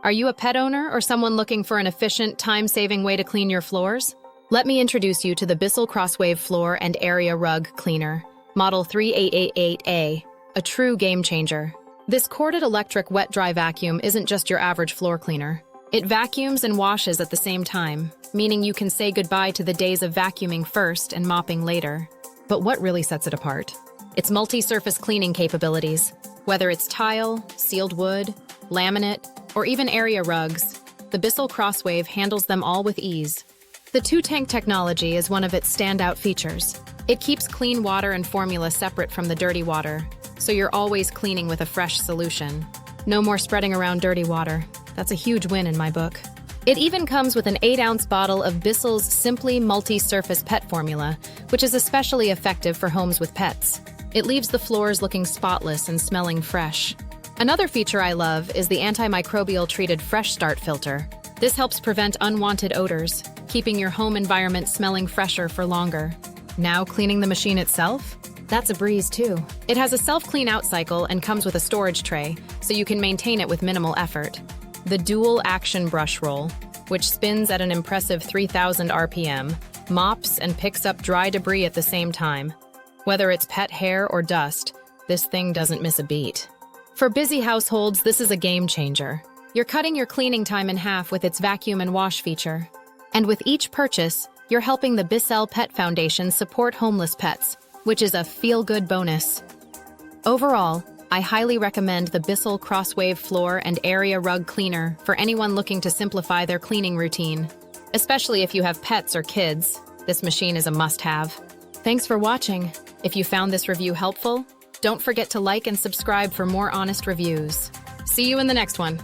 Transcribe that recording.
Are you a pet owner or someone looking for an efficient, time-saving way to clean your floors? Let me introduce you to the Bissell CrossWave Floor and Area Rug Cleaner, Model 3888A, a true game changer. This corded electric wet-dry vacuum isn't just your average floor cleaner. It vacuums and washes at the same time, meaning you can say goodbye to the days of vacuuming first and mopping later. But what really sets it apart? Its multi-surface cleaning capabilities. Whether it's tile, sealed wood, laminate, or even area rugs, the Bissell CrossWave handles them all with ease. The two-tank technology is one of its standout features. It keeps clean water and formula separate from the dirty water, so you're always cleaning with a fresh solution. No more spreading around dirty water. That's a huge win in my book. It even comes with an 8-ounce bottle of Bissell's Simply Multi-Surface Pet Formula, which is especially effective for homes with pets. It leaves the floors looking spotless and smelling fresh. Another feature I love is the antimicrobial treated FreshStart filter. This helps prevent unwanted odors, keeping your home environment smelling fresher for longer. Now cleaning the machine itself? That's a breeze too. It has a self-clean out cycle and comes with a storage tray, so you can maintain it with minimal effort. The dual action brush roll, which spins at an impressive 3,000 RPM, mops and picks up dry debris at the same time. Whether it's pet hair or dust, this thing doesn't miss a beat. For busy households, this is a game changer. You're cutting your cleaning time in half with its vacuum and wash feature. And with each purchase, you're helping the BISSELL Pet Foundation support homeless pets, which is a feel-good bonus. Overall, I highly recommend the Bissell CrossWave Floor and Area Rug Cleaner for anyone looking to simplify their cleaning routine. Especially if you have pets or kids, this machine is a must-have. Thanks for watching. If you found this review helpful, don't forget to like and subscribe for more honest reviews. See you in the next one.